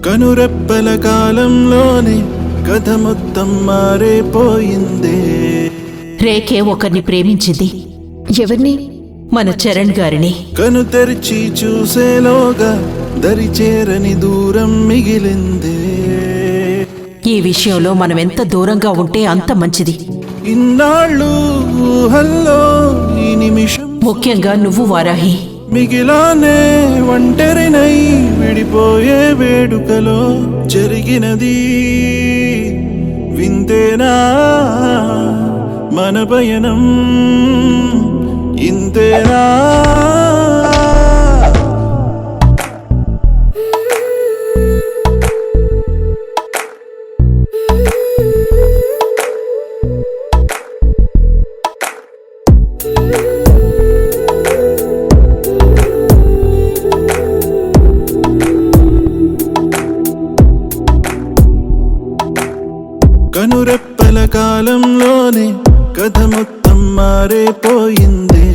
కనురెప్పల కాలంలోనే కథ మొత్తం మారిపోయిందే. రేఖే ఒకరిని ప్రేమించింది. ఎవరిని? మన చరణ్ గారిని. కను తెరిచి చూసేలోగా దరిచేరని దూరం మిగిలిందే. ఈ విషయంలో మనం ఎంత దూరంగా ఉంటే అంత మంచిది. ఇన్నాళ్ళు ఊహల్లో ఈ నిమిషం, ముఖ్యంగా నువ్వు వారాహి. మిగిలానే ఒంటరినై విడిపోయే వేడుకలో జరిగినది వింతేనా మన పయనం, ఇంతేనా? కనురెప్పల కాలంలోనే కథ మొత్తం మారిపోయిందే.